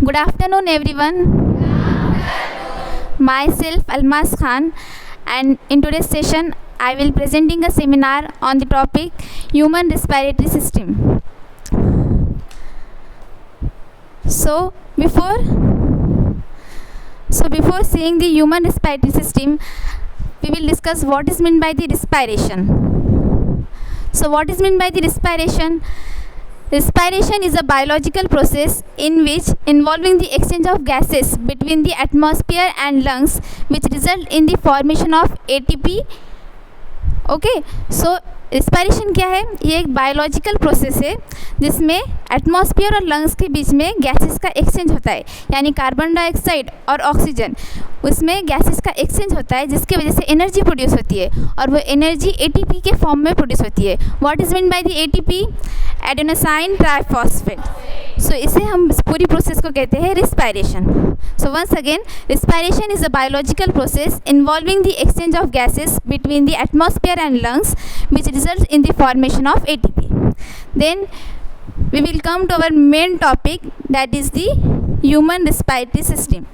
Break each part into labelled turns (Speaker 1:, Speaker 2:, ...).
Speaker 1: Good afternoon, everyone. Myself Almaz Khan, and in today's session, I will presenting a seminar on the topic human respiratory system. So before seeing the human respiratory system, we will discuss what is meant by the respiration. So what is meant by the respiration? Respiration is a biological process in which involving the exchange of gases between the atmosphere and lungs, which result in the formation of ATP. Okay, so respiration क्या है? ये एक biological process है जिसमें atmosphere और lungs के बीच में gases का एक्सचेंज होता है, यानी कार्बन डाइऑक्साइड और ऑक्सीजन, उसमें गैसेस का एक्सचेंज होता है जिसकी वजह से एनर्जी प्रोड्यूस होती है और वो एनर्जी एटीपी के फॉर्म में प्रोड्यूस होती है. What is mean by the ATP? Adenosine triphosphate. So इसे हम पूरी प्रोसेस को कहते हैं respiration. So once again, respiration is a biological process involving the exchange of gases between the atmosphere and lungs which results in the formation of ATP. Then we will come to our main topic, that is the human respiratory system.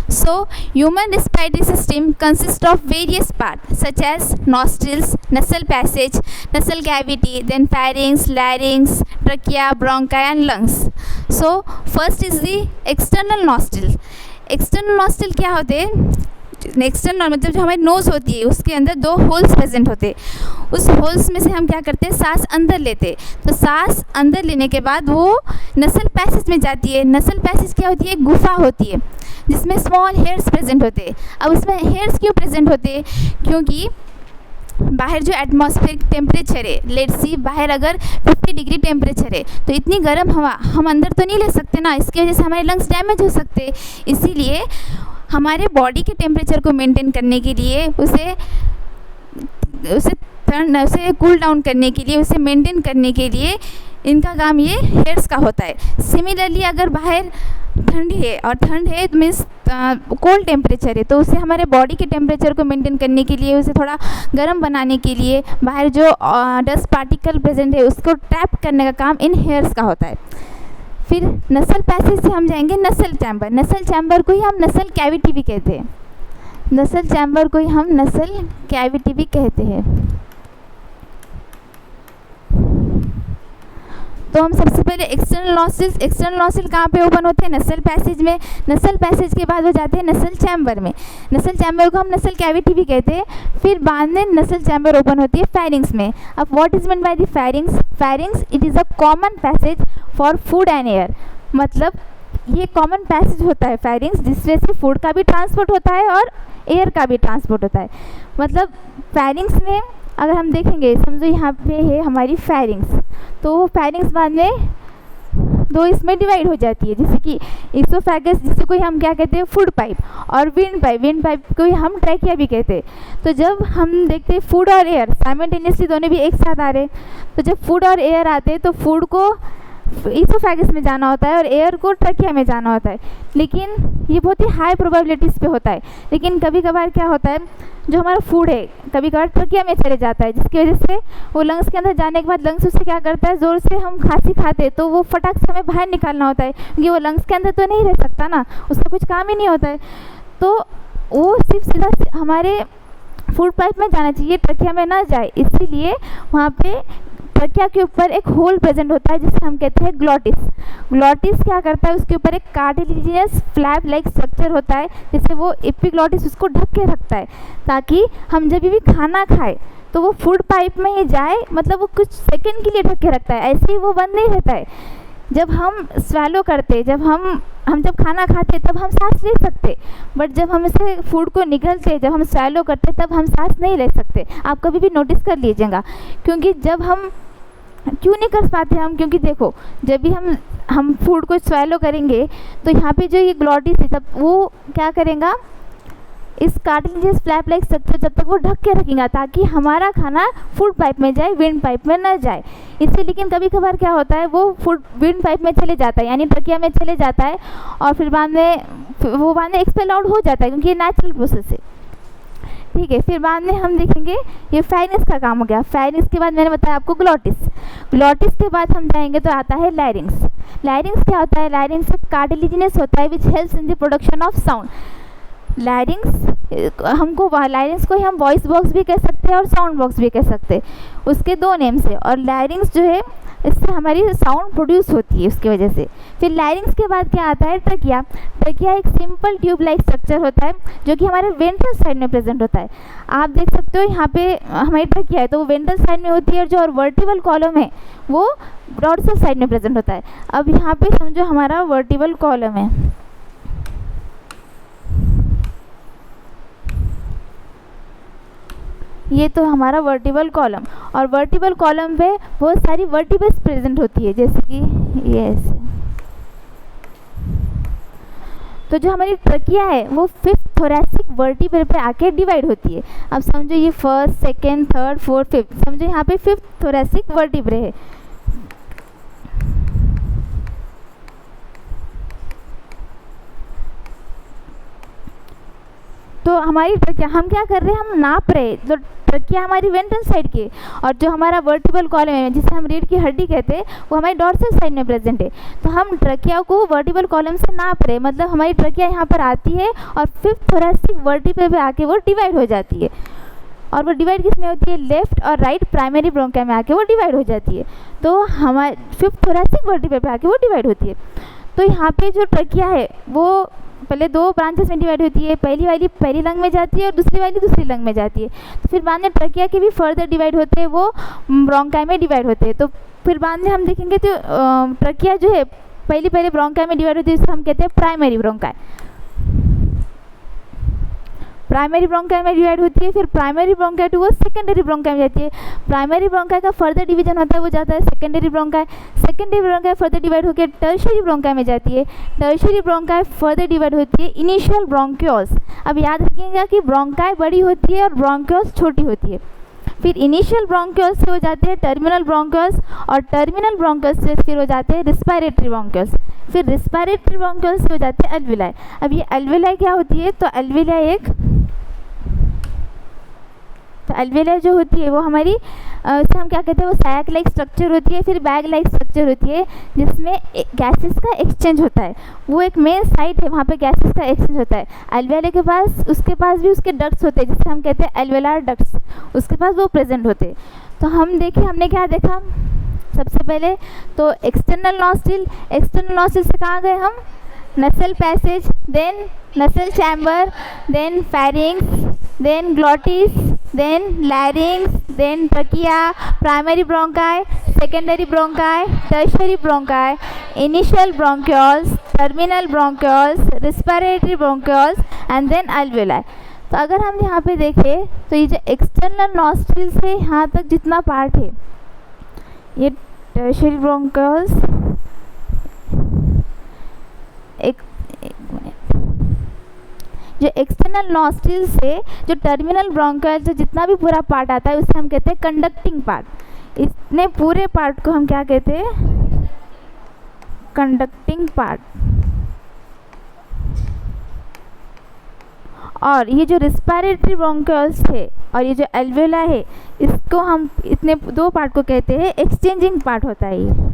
Speaker 1: So human respiratory system consists of various parts such as nostrils, nasal passage, nasal cavity, then pharynx, larynx, trachea, bronchi and lungs. So first is the external nostril. External nostril क्या होते हैं? External मतलब जो हमारी nose होती है उसके अंदर दो होल्स प्रेजेंट होते हैं. उस होल्स में से हम क्या करते हैं? सांस अंदर लेते हैं. तो सांस अंदर लेने के बाद वो नसल पैसेज में जाती है. नसल पैसेज क्या होती है? गुफा होती है जिसमें स्मॉल हेयर्स प्रेजेंट होते हैं. अब उसमें हेयर्स क्यों प्रेजेंट होते हैं? क्योंकि बाहर जो एटमॉस्फेरिक टेम्परेचर है, लेट्स सी बाहर अगर 50 डिग्री टेम्परेचर है तो इतनी गर्म हवा हम अंदर तो नहीं ले सकते ना, इसकी वजह से हमारे लंग्स डैमेज हो सकते हैं. इसीलिए हमारे बॉडी के टेम्परेचर को मेंटेन करने के लिए उसे कूल डाउन करने के लिए, उसे मेंटेन करने के लिए इनका काम ये हेयर्स का होता है. सिमिलरली अगर बाहर ठंड है तो मीन्स कोल्ड टेम्परेचर है तो उसे हमारे बॉडी के टेम्परेचर को मेंटेन करने के लिए, उसे थोड़ा गर्म बनाने के लिए बाहर जो डस्ट पार्टिकल प्रेजेंट है उसको ट्रैप करने का काम इन हेयर्स का होता है. फिर नसल पैसेज से हम जाएंगे नसल चैम्बर. नसल चैम्बर को ही हम नसल कैविटी भी कहते हैं. नसल चैम्बर को ही हम नसल कैविटी भी कहते हैं. तो हम सबसे पहले एक्सटर्नल नॉस्ट्रिल कहाँ पे ओपन होते हैं? नसल पैसेज में. नसल पैसेज के बाद वो जाते हैं नसल चैम्बर में. नसल चैम्बर को हम नसल कैविटी भी कहते हैं. फिर बाद में नसल चैम्बर ओपन होती है फैरिंग्स में. अब what is mean by the फैरिंग्स? फैरिंग्स it is a common passage for food and air. मतलब ये कॉमन पैसेज होता है फैरिंग्स, जिससे से फूड का भी ट्रांसपोर्ट होता है और एयर का भी ट्रांसपोर्ट होता है. मतलब फैरिंग्स में अगर हम देखेंगे, समझो यहाँ पे है हमारी फैरिंग्स, तो फैरिंग्स बाद में दो इसमें डिवाइड हो जाती है, जैसे कि इसोफेगस जिसे कोई हम क्या कहते हैं? फूड पाइप, और विंड पाइप को ही हम ट्रैकिया भी कहते हैं. तो जब हम देखते हैं फूड और एयर साइमल्टेनियसली दोनों भी एक साथ आ रहे, तो जब फूड और एयर आते हैं तो फूड को इसोफेगस में जाना होता है और एयर को ट्रकिया में जाना होता है. लेकिन ये बहुत ही हाई प्रोबेबिलिटीज़ पे होता है. लेकिन कभी कभार क्या होता है, जो हमारा फूड है कभी कभार ट्रकिया में चले जाता है, जिसकी वजह से वो लंग्स के अंदर जाने के बाद लंग्स उससे क्या करता है? ज़ोर से हम खांसी खाते तो वो फटाक से हमें बाहर निकालना होता है, क्योंकि वो लंग्स के अंदर तो नहीं रह सकता ना, उसका कुछ काम ही नहीं होता है. तो वो सिर्फ सीधा हमारे फूड पाइप में जाना चाहिए, ट्रकिया में ना जाए. इसीलिए वहाँ पे ट्रकिया के ऊपर एक होल प्रेजेंट होता है जिसे हम कहते हैं ग्लॉटिस. ग्लॉटिस क्या करता है? उसके ऊपर एक कार्टिलेजिनस फ्लैप लाइक स्ट्रक्चर होता है, जिससे वो एपिग्लॉटिस उसको ढक के रखता है, ताकि हम जब भी खाना खाए तो वो फूड पाइप में ही जाए, मतलब वो कुछ सेकंड के लिए ढक के रखता है, ऐसे ही वो बंद नहीं रहता है. जब हम स्वेलो करते, जब हम जब खाना खाते तब हम सांस ले सकते, बट जब हम इसे फूड को निगलते, जब हम स्वेलो करते तब हम सांस नहीं ले सकते. आप कभी भी नोटिस कर लीजिएगा. क्योंकि जब हम क्यों नहीं कर पाते हम? क्योंकि देखो, जब भी हम फूड को स्वेलो करेंगे तो यहाँ पे जो ये ग्लॉटिस है तब वो क्या करेगा? इस कार्टिलेजिनस फ्लैप लाइक स्ट्रक्चर जब तक वो ढक के रखेगा, ताकि हमारा खाना फूड पाइप में जाए, विंड पाइप में न जाए. इससे लेकिन कभी कभार क्या होता है, वो फूड विंड पाइप में चले जाता है, यानी ट्रकिया में चले जाता है, और फिर बाद में एक्सपेल आउट हो जाता है, क्योंकि ये नेचुरल प्रोसेस है. ठीक है। फिर बाद में हम देखेंगे ये फेरिंग्स का काम हो गया। फेरिंग्स के बाद मैंने बताया आपको ग्लॉटिस। ग्लॉटिस के बाद हम जाएंगे तो आता है लैरिंग्स। लैरिंग्स क्या होता है? लैरिंग्स कार्टिलेजिनस होता है which helps in the production of sound. लैरिंग्स को ही हम वॉइस बॉक्स भी कह सकते हैं और साउंड बॉक्स भी कह सकते हैं, उसके दो नेम से। और लैरिंग्स जो है इससे हमारी साउंड प्रोड्यूस होती है उसकी वजह से। फिर लैरिंग्स के बाद क्या आता है? ट्रकिया। ट्रकिया एक सिंपल ट्यूब लाइक स्ट्रक्चर होता है जो कि हमारे वेंट्रल साइड में प्रेजेंट होता है। आप देख सकते हो यहाँ पे हमारी ट्रकिया है तो वो वेंट्रल साइड में होती है, और जो वर्टिबल कॉलम है वो डॉर्सल साइड में प्रेजेंट होता है। अब यहाँ पे समझो हमारा वर्टिबल कॉलम है, ये तो हमारा वर्टिबल कॉलम, और वर्टिबल कॉलम पे बहुत सारी वर्टिब्रेस प्रेजेंट होती है, जैसे कि ये ऐसे। तो जो हमारी ट्रकिया है वो 5th थोरैसिक वर्टिब्रे पे आके डिवाइड होती है। अब समझो ये 1st, 2nd, 3rd, 4th, 5th, समझो यहाँ पे 5th थोरैसिक वर्टिब्रे है। तो हमारी ट्रकिया हम क्या कर रहे हैं? हम नाप रहे हैं। तो ट्रकिया हमारी वेंट्रल साइड की, और जो हमारा वर्टिबल कॉलम है जिसे हम रीढ़ की हड्डी कहते हैं वो हमारी डॉर्सल साइड में प्रेजेंट है। तो हम ट्रकिया को वर्टिबल कॉलम से नाप रहे हैं, मतलब हमारी ट्रकिया यहाँ पर आती है और 5th थोरैसिक वर्टिब्रे पे आके वो डिवाइड हो जाती है। और वो डिवाइड किस में होती है? लेफ्ट और राइट प्राइमरी ब्रोंकाई में आके वो डिवाइड हो जाती है। तो हमारे 5th थोरैसिक वर्टिब्रे पे आके वो डिवाइड होती है। तो यहाँ पे जो ट्रकिया है वो पहले 2 ब्रांचेस में डिवाइड होती है। पहली वाली पहली लंग में जाती है और दूसरी वाली दूसरी लंग में जाती है। तो फिर बाद में ट्रकिया के भी फर्दर डिवाइड होते हैं, वो ब्रोंकाई में डिवाइड होते हैं। तो फिर बाद में हम देखेंगे तो ट्रकिया जो है पहले ब्रोंकाई में डिवाइड होती है, जिसे हम कहते हैं प्राइमरी ब्रोंकाई। प्राइमरी ब्रोंकाई में डिवाइड होती है, फिर प्राइमरी ब्रोंकाई टू वो सेकेंडरी ब्रोंकाई में जाती है। प्राइमरी ब्रोंकाई का फर्दर डिवीजन होता है, वो जाता है secondary bronchi. Secondary bronchi further divide होकर टर्शियरी ब्रोंकाई में जाती है। टर्शियरी ब्रोंकाई फर्दर डिवाइड होती है इनिशियल ब्रोंक्यूल्स। अब याद रखिएगा कि ब्रोंकाई बड़ी होती है और ब्रोंक्यूल्स छोटी होती है। फिर इनिशियल ब्रोंक्यूल्स से हो जाते हैं टर्मिनल ब्रोंक्यूल्स, और टर्मिनल ब्रोंक्यूल्स से फिर हो जाते हैं रिस्पायरेटरी ब्रोंक्यूल्स। फिर रिस्पायरेटरी ब्रोंक्यूल्स से हो जाते हैं अल्विलाई। अब ये अल्विलाई क्या होती है? तो अल्विलाई जो होती है वो हमारी इसे हम क्या कहते हैं? वो सैक लाइक स्ट्रक्चर होती है, फिर बैग लाइक स्ट्रक्चर होती है जिसमें गैसेस का एक्सचेंज होता है। वो एक मेन साइट है, वहाँ पे गैसेस का एक्सचेंज होता है। अल्विलाई के पास उसके पास भी उसके डक्ट्स होते हैं जिसे हम कहते हैं एल्वेलार डक्ट्स, उसके पास वो प्रेजेंट होते हैं। तो हम देखें हमने क्या देखा सबसे पहले? तो एक्सटर्नल नॉस्ट्रिल। एक्सटर्नल नॉस्ट्रिल से कहाँ गए हम? Nasal passage, then nasal chamber, then pharynx, then glottis, then larynx, then trachea, primary bronchi, secondary bronchi, tertiary bronchi, initial bronchioles, terminal bronchioles, respiratory bronchioles and then alveoli. तो अगर हम यहाँ पे देखें तो ये जो एक्सटर्नल नॉस्ट्रिल से यहाँ तक जितना पार्ट है, ये टर्शियरी ब्रोंक्यूल्स, एक मिनट, जो एक्सटर्नल नॉस्ट्रिल से जो टर्मिनल ब्रोंकाइल जो जितना भी पूरा पार्ट आता है उसे हम कहते हैं कंडक्टिंग पार्ट। इतने पूरे पार्ट को हम क्या कहते हैं? Conducting part. और ये जो रिस्पायरेटरी ब्रोंकाइल्स है और ये जो एल्वेला है, इसको हम इतने 2 पार्ट को कहते हैं एक्सचेंजिंग पार्ट होता है ये।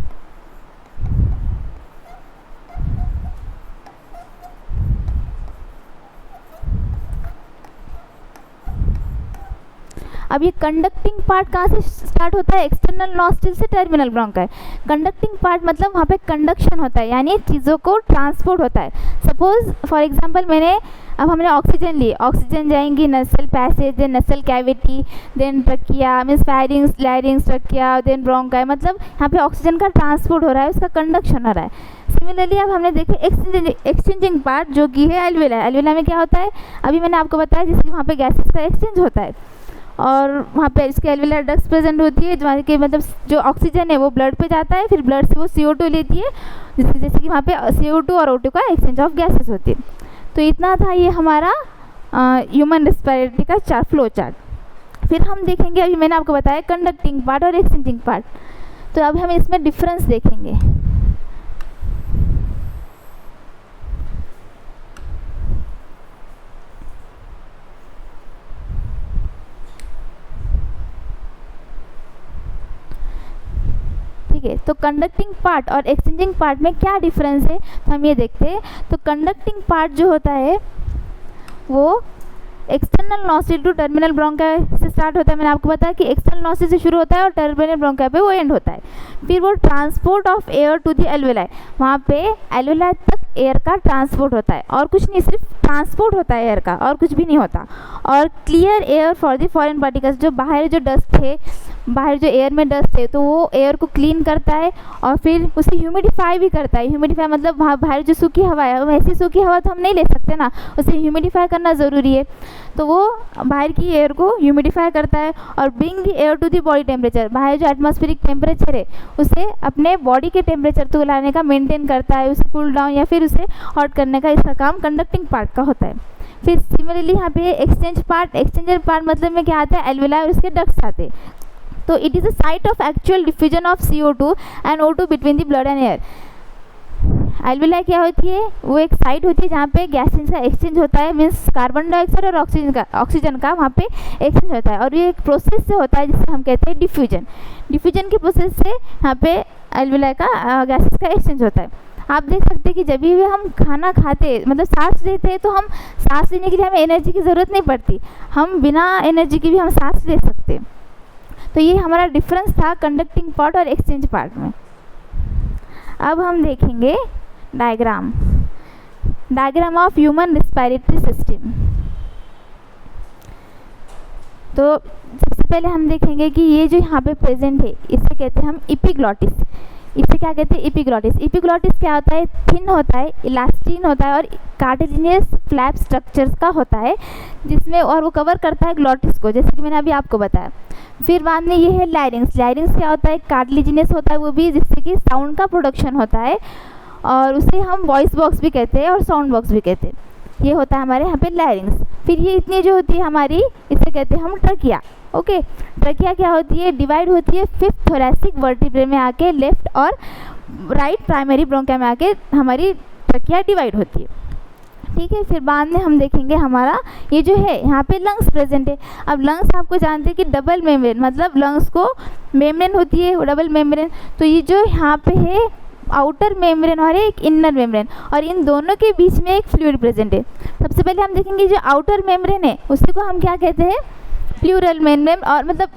Speaker 1: अब ये कंडक्टिंग पार्ट कहाँ से स्टार्ट होता है? एक्सटर्नल नॉस्ट्रिल से टर्मिनल ब्रोंकाई। कंडक्टिंग पार्ट मतलब वहाँ पे कंडक्शन होता है, यानी चीज़ों को ट्रांसपोर्ट होता है। सपोज फॉर एग्जांपल अब हमने ऑक्सीजन ली, ऑक्सीजन जाएंगी nasal passage, then nasal cavity, then trachea, means pharynx, larynx, trachea, then bronchi, मतलब यहाँ पे ऑक्सीजन का ट्रांसपोर्ट हो रहा है, उसका कंडक्शन हो रहा है। सिमिलरली अब हमने देखे एक्सचेंजिंग पार्ट जो कि है एल्वेला। एल्वेला में क्या होता है? अभी मैंने आपको बताया, जिसकी वहाँ पे गैसेस का एक्सचेंज होता है, और वहाँ पे इसके एल्वेलर डक्ट्स प्रेजेंट होती है, जो कि मतलब जो ऑक्सीजन है वो ब्लड पे जाता है, फिर ब्लड से वो CO2 लेती है, जैसे कि वहाँ पे CO2 और O2 का एक्सचेंज ऑफ गैसेस होती है। तो इतना था ये हमारा ह्यूमन रेस्पिरेटरी का फ्लो चार्ट। फिर हम देखेंगे, अभी मैंने आपको बताया कंडक्टिंग पार्ट और एक्सचेंजिंग पार्ट, तो अब हम इसमें डिफरेंस देखेंगे। ओके, तो कंडक्टिंग पार्ट और एक्सचेंजिंग पार्ट में क्या डिफरेंस है तो हम ये देखते हैं। तो कंडक्टिंग पार्ट जो होता है वो external nostril to terminal bronchi से स्टार्ट होता है। मैंने आपको बताया कि एक्सटर्नल नॉस्ट्रिल से शुरू होता है और टर्मिनल ब्रोंकाई पे वो एंड होता है। फिर वो transport of air to the alveoli, वहाँ पे एल्वेलाई तक एयर का ट्रांसपोर्ट होता है और कुछ नहीं, सिर्फ ट्रांसपोर्ट होता है एयर का और कुछ भी नहीं होता। और clear air for the foreign particles, जो बाहर जो डस्ट है, बाहर जो एयर में डस्ट है तो वो एयर को क्लीन करता है और फिर उसे ह्यूमिडिफाई भी करता है। ह्यूमिडिफाई मतलब बाहर जो सूखी हवा है, वैसी सूखी हवा तो हम नहीं ले सकते ना, उसे ह्यूमिडिफाई करना ज़रूरी है। तो वो बाहर की एयर को ह्यूमिडिफाई करता है और bring the air to the body temperature, बाहर जो एटमॉस्फेरिक टेम्परेचर है उसे अपने बॉडी के टेम्परेचर तक लाने का मेंटेन करता है, उसे कूल डाउन या फिर उसे हॉट करने का इसका काम कंडक्टिंग पार्ट का होता है। फिर सिमिलरली यहाँ पे एक्सचेंज पार्ट, एक्सचेंजर पार्ट मतलब में क्या आता है, एल्वेलाई और उसके डक्ट्स आते हैं। तो it is a site of actual diffusion of CO2 and O2 between the blood and air. Alveoli क्या होती है, वो एक साइट होती है जहाँ पे गैसेस का एक्सचेंज होता है, मीन्स कार्बन डाइऑक्साइड और ऑक्सीजन का वहाँ पे एक्सचेंज होता है। और ये एक प्रोसेस से होता है जिसे हम कहते हैं डिफ्यूजन। डिफ्यूजन के प्रोसेस से यहाँ पे एल्वेलाई का गैसेस का एक्सचेंज होता है। आप देख सकते हैं कि जब भी हम खाना खाते मतलब सांस लेते हैं तो हम सांस लेने के लिए हमें एनर्जी की ज़रूरत नहीं पड़ती, हम बिना एनर्जी के भी हम सांस ले सकते हैं। तो ये हमारा डिफरेंस था कंडक्टिंग पार्ट और एक्सचेंज पार्ट में। अब हम देखेंगे diagram of human respiratory system. तो सबसे पहले हम देखेंगे कि ये जो यहाँ पे प्रेजेंट है इसे कहते हैं हम एपिग्लॉटिस। इसे क्या कहते हैं, एपिग्लॉटिस। एपिग्लॉटिस क्या होता है, थिन होता है, इलास्टिन होता है और कार्टिलेजिनस फ्लैप स्ट्रक्चर्स का होता है जिसमें, और वो कवर करता है ग्लॉटिस को, जैसे कि मैंने अभी आपको बताया। फिर बाद में ये है लैरिंग्स। लैरिंग्स क्या होता है, कार्टिलेजिनस होता है वो भी, जिससे कि साउंड का प्रोडक्शन होता है और उसे हम वॉइस बॉक्स भी कहते हैं और साउंड बॉक्स भी कहते हैं। ये होता है हमारे यहाँ पे लैरिंग्स। फिर ये इतनी जो होती है हमारी, इसे कहते हैं हम ट्रकिया। ओके, ट्रकिया क्या होती है, डिवाइड होती है 5th थोरैसिक वर्टिब्रे में आके, लेफ्ट और राइट प्राइमरी ब्रोंकिया में आके हमारी ट्रकिया डिवाइड होती है। ठीक है, फिर बाद में हम देखेंगे हमारा ये जो है यहाँ पे लंग्स प्रेजेंट है। अब लंग्स आपको जानते हैं कि डबल मेम्ब्रेन, मतलब लंग्स को मेम्ब्रेन होती है वो डबल मेम्ब्रेन। तो ये जो यहाँ पे है आउटर मेम्ब्रेन और एक इनर मेम्ब्रेन, और इन दोनों के बीच में एक फ्लूइड प्रेजेंट है। सबसे पहले हम देखेंगे जो आउटर मेम्ब्रेन है उसी को हम क्या कहते हैं, प्लूरल मेम्ब्रेन, और मतलब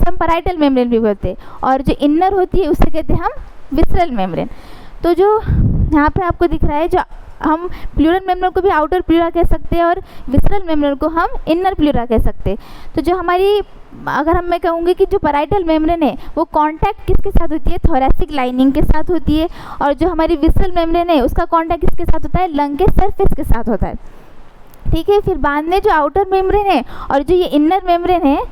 Speaker 1: हम पैराइटल मेम्ब्रेन भी बोलते हैं। और जो इनर होती है उसे कहते हैं हम विसरल मेम्ब्रेन। तो जो यहाँ पे आपको दिख रहा है, जो हम प्लूरल मेम्ब्रेन को भी आउटर प्लूरा कह सकते हैं और विसरल मेम्ब्रेन को हम इनर प्लूरा कह सकते हैं। तो जो हमारी, अगर मैं कहूँगी कि जो पैराइटल मेम्ब्रेन है वो कांटेक्ट किसके साथ होती है, थोरैसिक लाइनिंग के साथ होती है, और जो हमारी विसरल मेम्ब्रेन है उसका कांटेक्ट किसके साथ होता है, लंग के सरफेस के साथ होता है। ठीक है, फिर बाद में जो आउटर मेम्ब्रेन है और जो ये इनर मेम्ब्रेन है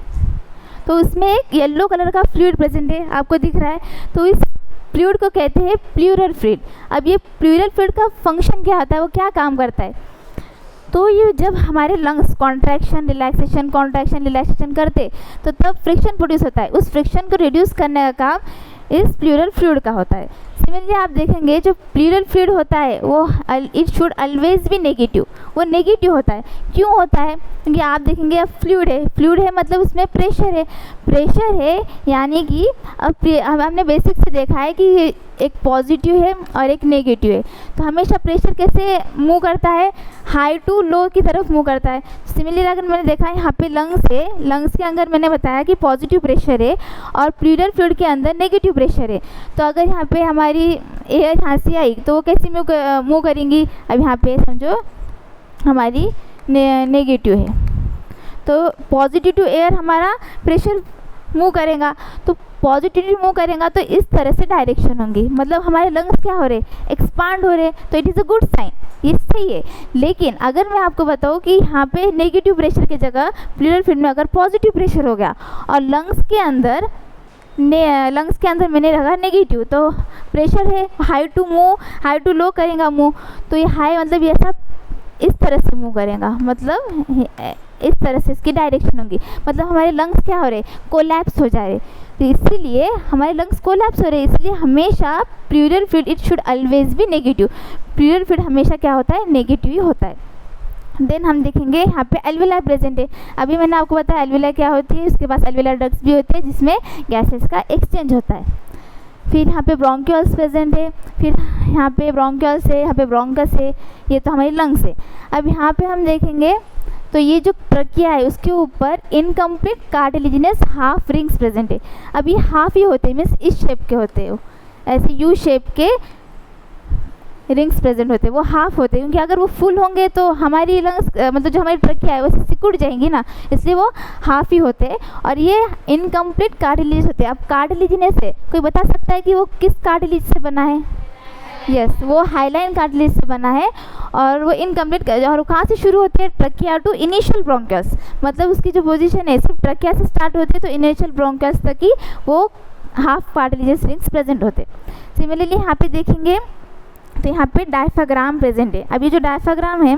Speaker 1: तो उसमें एक येलो कलर का फ्लूइड प्रेजेंट है, आपको दिख रहा है। तो इस फ्लूइड को कहते हैं प्लूरल फ्लूइड। अब ये प्लूरल फ्लूइड का फंक्शन क्या होता है, वो क्या काम करता है, तो ये जब हमारे लंग्स कॉन्ट्रैक्शन रिलैक्सेशन करते तो तब फ्रिक्शन प्रोड्यूस होता है, उस फ्रिक्शन को रिड्यूस करने का काम इस प्लूरल फ्लूइड का होता है। सिमिलरली आप देखेंगे जो प्लूरल फ्लूइड होता है वो it should always be negative, वो नेगेटिव होता है। क्यों होता है, क्योंकि आप देखेंगे अब फ्लूइड है मतलब उसमें प्रेशर है यानी कि अब हमने बेसिक से देखा है कि एक पॉजिटिव है और एक नेगेटिव है। तो हमेशा प्रेशर कैसे मूव करता है, हाई टू लो की तरफ मूव करता है। सिमिलरली अगर मैंने देखा है यहाँ पे लंग्स है, लंग्स के अंदर मैंने बताया कि पॉजिटिव प्रेशर है और प्लूरल फ्लूइड के अंदर नेगेटिव प्रेशर है। तो अगर यहाँ पे हमारी एयर यहाँ से आई तो वो कैसे मूव करेंगी, अब यहाँ पे समझो हमारी नेगेटिव है तो पॉजिटिव टू एयर हमारा प्रेशर मूव करेगा, तो पॉजिटिव मूव करेगा तो इस तरह से डायरेक्शन होंगी, मतलब हमारे लंग्स क्या हो रहे, एक्सपांड हो रहे, तो it is a good sign, ये सही है। लेकिन अगर मैं आपको बताऊँ कि यहाँ पे नेगेटिव प्रेशर की जगह प्लूरल फ्लूइड में अगर पॉजिटिव प्रेशर हो गया और लंग्स के अंदर मैंने रखा नेगेटिव, तो प्रेशर है हाई टू लो करेगा मूव, तो ये हाई मतलब ये सब इस तरह से मूव करेगा, मतलब इस तरह से इसकी डायरेक्शन होगी, मतलब हमारे लंग्स क्या हो रहे, कोलैप्स हो जा रहे। तो इसीलिए हमारे लंग्स कोलैप्स हो रहे हैं, इसलिए हमेशा pleural fluid it should always be negative, pleural fluid हमेशा क्या होता है, नेगेटिव ही होता है। देन हम देखेंगे यहाँ पे एल्वेलाई प्रेजेंट है। अभी मैंने आपको बताया एल्वेलाई क्या होती है, उसके पास एल्वेलाई डक्ट्स भी होते हैं जिसमें गैसेस का एक्सचेंज होता है। फिर यहाँ पे ब्रोंक्यूल्स प्रेजेंट है, फिर यहाँ पे ब्रोंक्यूल्स है, यहाँ पे ब्रोंकस है, ये तो हमारी लंग्स है। अब यहाँ पे हम देखेंगे तो ये जो ट्रकिया है उसके ऊपर incomplete cartilaginous half rings present है। अब ये हाफ ही होते हैं, मीन्स इस शेप के होते हैं, ऐसे यू शेप के रिंग्स प्रेजेंट होते हैं, वो हाफ होते हैं, क्योंकि अगर वो फुल होंगे तो हमारी लंग्स मतलब जो हमारी ट्रकिया है वो सिकुड़ जाएंगी ना, इसलिए वो हाफ ही होते हैं। और ये इनकम्प्लीट कार्टिलेज होते हैं। अब कार्टिलेजिनस है, कोई बता सकता है कि वो किस कार्टिलेज से बना है? यस, वो हाइलाइन कार्टिलेज से बना है। और वो इनकम्प्लीट, और कहाँ से शुरू होते हैं? ट्रकिया टू इनिशियल ब्रोंकस, मतलब उसकी जो पोजीशन है सिर्फ ट्रकिया से स्टार्ट होती है तो इनिशियल ब्रोंकस तक ही वो हाफ कार्टिलेजस रिंग्स प्रेजेंट होते हैं। सिमिलरली यहाँ पे देखेंगे तो यहाँ पे डायफ्राग्राम प्रेजेंट है। अब ये जो डायफ्राग्राम है,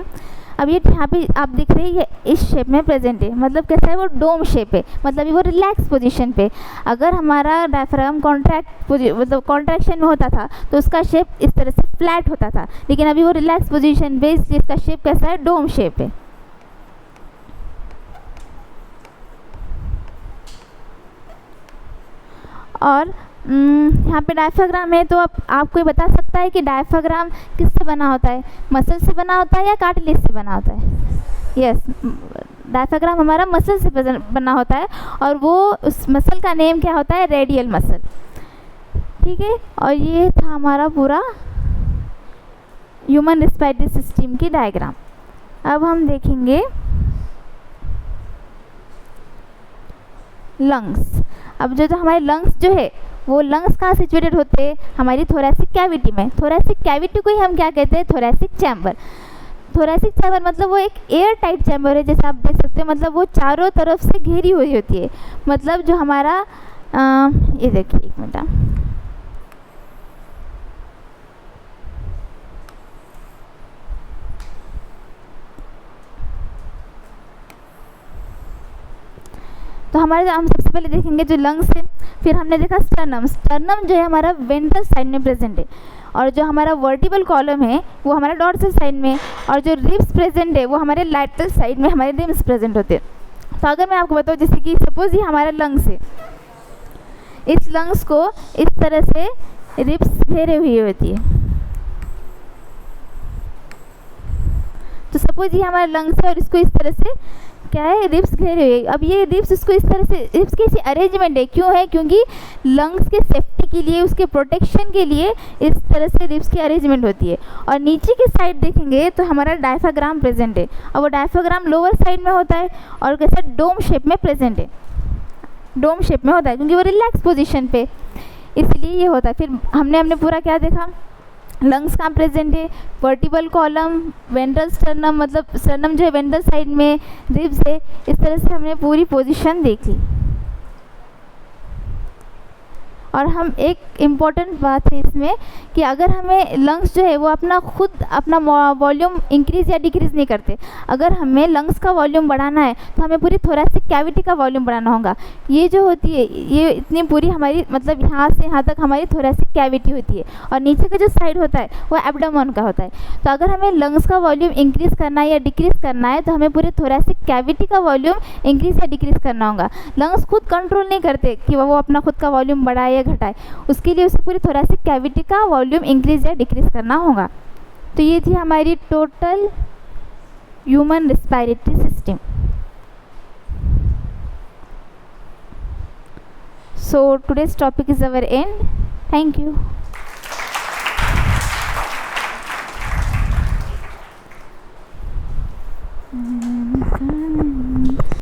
Speaker 1: अब ये यहाँ पे आप दिख रहे हैं ये इस शेप में प्रेजेंट है, मतलब कैसा है? वो डोम शेप है, मतलब वो रिलैक्स पोजीशन पे। अगर हमारा डायफ्राग्राम मतलब कॉन्ट्रैक्शन में होता था तो उसका शेप इस तरह से फ्लैट होता था, लेकिन अभी वो रिलैक्स पोजीशन पे, इसलिए इसका शेप कैसा है? डोम शेप है। और यहाँ पे डायफ्राग्राम है, तो आप कोई बता सकता है कि डायफ्राग्राम किससे बना होता है? मसल से बना होता है या कार्टिलेज से बना होता है? यस, डायफ्राग्राम हमारा मसल से बना होता है, और वो उस मसल का नेम क्या होता है? Radial muscle. ठीक है, और ये था हमारा पूरा ह्यूमन रेस्पिरेटरी सिस्टम की डायग्राम। अब हम देखेंगे लंग्स। अब जो हमारे लंग्स जो है वो लंग्स कहाँ सिचुएटेड होते हैं? हमारी थोरैसिक कैविटी में। थोरैसिक कैविटी को ही हम क्या कहते हैं? Thoracic chamber. थोरैसिक चैम्बर मतलब वो एक एयर टाइट चैम्बर है, जैसे आप देख सकते हैं, मतलब वो चारों तरफ से घेरी हुई होती है। मतलब जो हमारा ये देखिए, एक मिनट, तो हमारे हम सबसे पहले देखेंगे जो लंग्स है, फिर हमने देखा स्टर्नम। स्टर्नम जो है हमारा वेंट्रल साइड में प्रेजेंट है, और जो हमारा वर्टिबल कॉलम है वो हमारा डॉर्सल साइड में, और जो रिब्स प्रेजेंट है वो हमारे लैटरल साइड में हमारे रिब्स प्रेजेंट होते हैं। तो अगर मैं आपको बताऊँ, जैसे कि सपोज ये हमारा लंग्स है, इस लंग्स को इस तरह से रिब्स घेरे हुई होती है। तो सपोज ये हमारा लंग्स है और इसको इस तरह से क्या है? रिब्स घेरे हुए। अब ये रिब्स इसको इस तरह से, रिब्स की ऐसी अरेंजमेंट है, क्यों है? क्योंकि लंग्स के सेफ्टी के लिए, उसके प्रोटेक्शन के लिए इस तरह से रिब्स की अरेंजमेंट होती है। और नीचे की साइड देखेंगे तो हमारा डायफ्राग्राम प्रेजेंट है, और वो डायफ्राग्राम लोअर साइड में होता है और कैसा? डोम शेप में प्रेजेंट है। डोम शेप में होता है क्योंकि वो रिलैक्स पोजिशन पे, इसलिए ये होता है। फिर हमने पूरा क्या देखा? लंग्स कहाँ प्रेजेंट है? वर्टिबल कॉलम, वेंट्रल स्टर्नम, मतलब स्टर्नम जो है वेंट्रल साइड में, रिब्स है, इस तरह से हमने पूरी पोजीशन देख ली। और हम एक इम्पॉर्टेंट बात है इसमें कि अगर हमें लंग्स जो है वो अपना वॉल्यूम इंक्रीज़ या डिक्रीज़ नहीं करते। अगर हमें लंग्स का वॉल्यूम बढ़ाना है तो हमें पूरी थोरैसिक कैविटी का वॉल्यूम बढ़ाना होगा। ये जो होती है, ये इतनी पूरी हमारी, मतलब यहाँ से यहाँ तक हमारी थोरैसिक कैविटी होती है, और नीचे का जो साइड होता है वो एब्डोमेन का होता है। तो अगर हमें लंग्स का वॉल्यूम इंक्रीज़ करना है या डिक्रीज़ करना है तो हमें पूरे थोरैसिक कैविटी का वॉल्यूम इंक्रीज़ या डिक्रीज़ करना होगा। लंग्स खुद कंट्रोल नहीं करते कि वो अपना खुद का वॉल्यूम बढ़ाए या घटाए, उसके लिए उसे पूरी थोरैसिक कैविटी का वॉल्यूम इंक्रीज या डिक्रीज करना होगा। तो ये थी हमारी total human respiratory system. So today's topic is our and. Thank you.